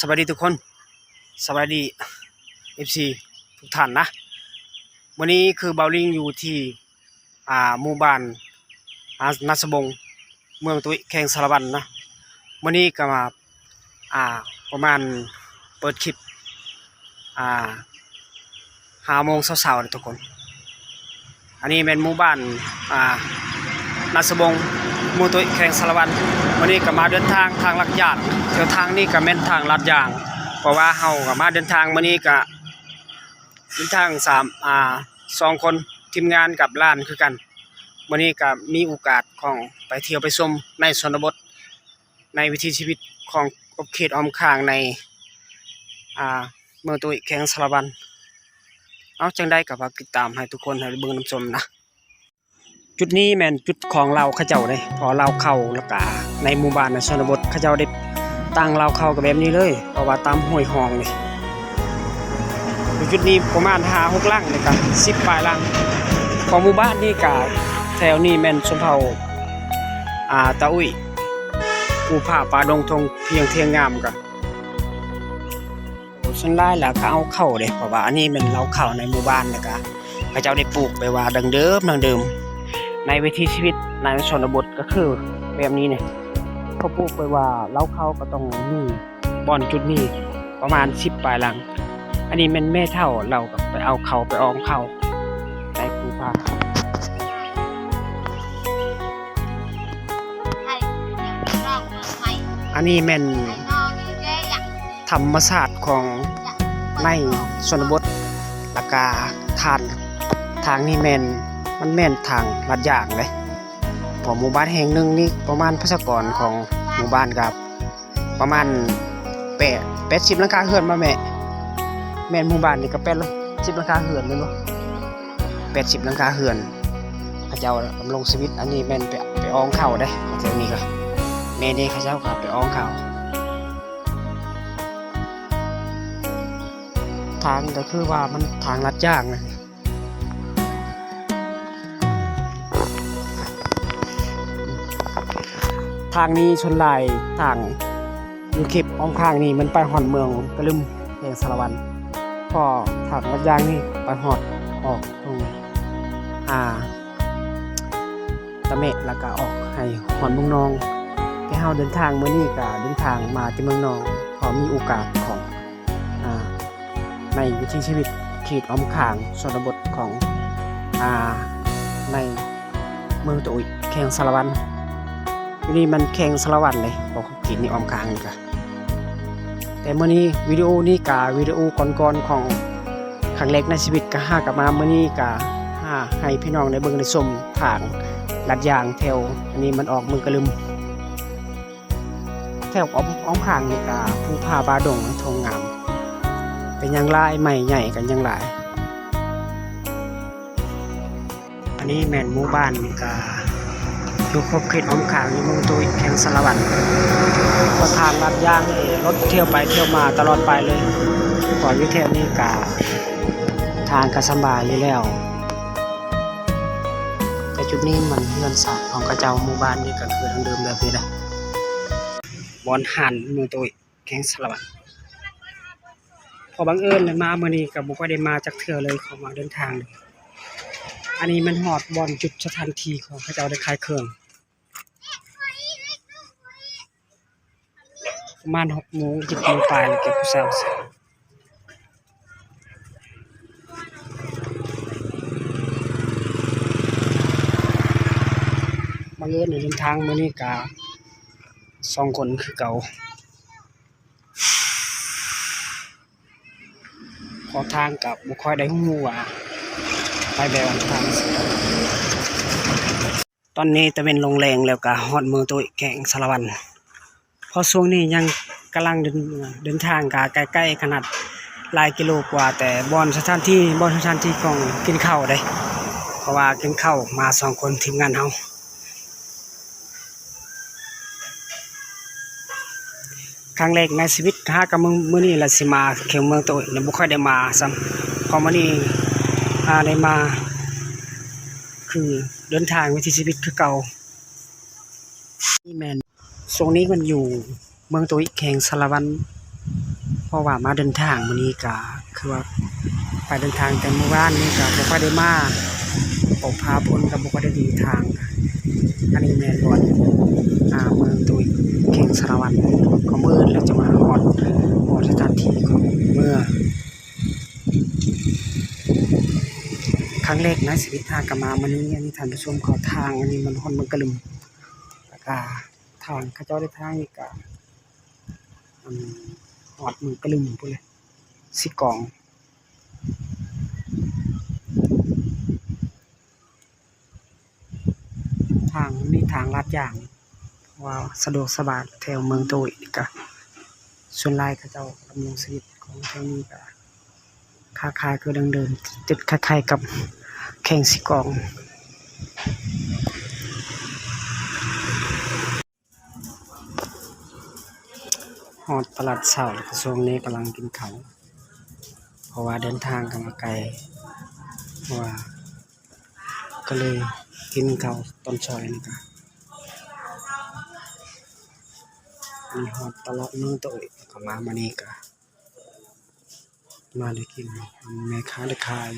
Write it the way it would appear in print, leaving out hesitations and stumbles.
สวัสดีทุกคนสวัสดี FC ทุกท่านนะวันนี้คือเบาลิงอยู่ที่หมู่บ้านนาสบงเมืองตุ้ยแข่งสารวันนะวันนี้ก็มาประมาณเปิดคลิป5 โมงเช้าๆทุกคนอันนี้เป็นหมู่บ้านนาสบงเมืองตุ้ยแข่งสารวันวันนี้ก็มาเดินทางลัดยางเที่ยวทางนี้ก็แม่นทางลัดยางเพราะว่าเฮาก็มาเดินทางวันนี้ก็เดินทาง2 คนทีมงานกับล้านคือกันวันนี้ก็มีโอกาสของไปเที่ยวไปชมในชนบทในวิถีชีวิตของอบเขตอ้อมข้างในเมืองตุ้ยแข่งสารวันเอาจังได้ก็ฝากติดตามให้ทุกคนให้เบิ่งนำชมนะจุดนี้แม่นจุดของเราเขาเจ้าเลยพอเราเข้าแล้วก็ในหมู่บ้านในชนบทเขาเจ้าได้ตั้งเราเข้ากับแบบนี้เลยเพราะว่าตามห้วยหองนี่จุดนี้ประมาณ5-6 หลังเลยครับ10 ปลายหลังของหมู่บ้านนี่ก็แถวนี้แม่นชนเผ่าตาอุ้ยผู้ผ่าป่าดงทงเพียงเทียงงามกันส่วนหลายแล้วก็เอาเข้าเด้เพราะว่าอันนี้มันเราเข้าในหมู่บ้านแล้วก็เขาเจ้าได้ปลูกไปว่าดังเดิมในวิถีชีวิตในชนบทก็คือแบบนี้เนี่ยเขาปลูกไปว่าเราเข้าก็ต้องมีบ่อนจุดนี้ประมาณ10 ปลายหลังอันนี้มันแม่เท่าเราก็ไปเอาเขาไปออมเขาในภูผาอันนี้แม่นธรรมชาติของในชนบทแล้วก็ทางนี้มันแม่นทางลัดยางเลยพอหมู่บ้านแห่งหนึ่งนี่ประมาณประชากรของหมู่บ้านครับประมาณ80 หลังคาเรือนมาแม่นหมู่บ้านนี่ก็10 หลังคาเรือนเลยบ่80 หลังคาเรือนเขาเจ้าดำรงชีวิตอันนี้แม่นไปอองเข้าได้แถวนี้ก็แม่นี่เขาเจ้าก็ไปอองเข้าทางก็คือว่ามันทางลัดยางนะทางนี้ชนลายทางอยู่เขตอ้อมข้างนี่มันไปหอดเมืองกระลึมแห่งสารวันพอทางลัดยางนี่ไปหอดออกตรงตะเมะแล้วก็ออกให้หอดเมืองนองที่เฮาเดินทางมื้อนี้ก็เดินทางมาที่เมืองนองพอมีโอกาสของในวิถีชีวิตเขตอ้อมข้างชนบทของในเมืองตุ้ยแข่งสารวันนี่มันแข่งสารวันเลยเพราะเขากินนี่อ้อมข้างนี่ก็แต่เมื่อนี้วิดีโอนี้กะวิดีโอก่อนๆของครั้งแรกในชีวิตก็กลับมาเมื่อนี้กะให้พี่น้องได้เบิ่งได้ชมทางลัดยางแถวอันนี้มันออกเมืองกระลึมแถวอ้อมข้างนี่กะภูผาบาดงทงงามเป็นยังลายใหม่ใหญ่กันยังหลายอันนี้แม่นหมู่บ้านนี่กะอยู่ครบเขตอ้อมข้างอยู่เมืองตุ้ยแข่งสารวันก็ทางลัดยางนี่รถเที่ยวไปเที่ยวมาตลอดไปเลยก่อนอยู่แถวนี้กะทางก็สบายอยู่แล้วแต่จุดนี้มันเรือนสาของกระเจ้าหมู่บ้านนี่ก็คือทางเดิมแบบนี้แหละบอนหันเมืองตุ้ยแข่งสารวันพอบังเอิญเลยมาเมื่อนี้กับบุกได้มาจากเทื่อเลยเขามาเดินทางเลยอันนี้มันหอดบอลจุดสถานที่ของเขาเจ้าได้ขายเครื่องประมาณ6 โมง 7 โมงปลายเก็บผู้สาวบังเอิญเดินทางมื่อนี้กับ2 คนคือเก่าขอทางกับบุคคลได้หูว่าไปแบบทางตอนนี้ตะเวนลงแรงแล้วก็ฮอดเมืองตุ้ยแข่งสารวันพอช่วงนี้ยังกำลังเดินทางกะใกล้ๆขนาดหลายกิโลกว่าแต่บอนสถานที่ของกินข้าวได้เพราะว่ากินข้าวมา2 คนทีมงานเฮาครั้งแรกในชีวิตกับมื้อนี้ล่ะสิมาแข่งเมืองตุ้ยบ่ค่อยได้มาซ้ำพอมื้อนี้ได้มาคือเดินทางวิถีชีวิตคือเก่านี่แม่นช่วงนี้มันอยู่เมืองตุ้ยแข่งสารวัน ราะว่ามาเดินทางมื้อนี้ก็คือว่าไปเดินทางแต่เมื่อวานนี้ก็บ่ค่อยได้มาออกพาผลก็บ่ค่อยได้ดีทางอันนี้แม่นบ่เมืองตุยเข่งสารวัตรก็มื้ออื่นแล้วจะมาฮอดสถานที่ของเมื่อครั้งแรกในชีวิตก็มามื้อนี้อันนี้ท่านผู้ชมเขาทางอันนี้มันฮ้อนมันกะลึมแล้วก็ทางเขาเจ้าได้ทางนี่ก็ฮอดมือกะลึมพุ่นเลยสิกองทางนี่ทางลาดยางว่าสะดวกสบายแถวเมืองตุยนี่ก็ส่วนหลายเขาเจ้าดำรงชีวิตของแถวนี้ก็ค้าขายคือดังเดิมติดคล้ายๆกับแข่งสิกองฮอดตลาดเช้าแล้วก็ช่วงนี้กำลังกินข้าวเพราะว่าเดินทางกันมาไกลว่าก็เลยกินข้าวตอนช้อยนี่ก็มีฮอดตลาดเมืองตุยก็มามื้อนี้ก็มาได้กินแม่ค้าได้ขาย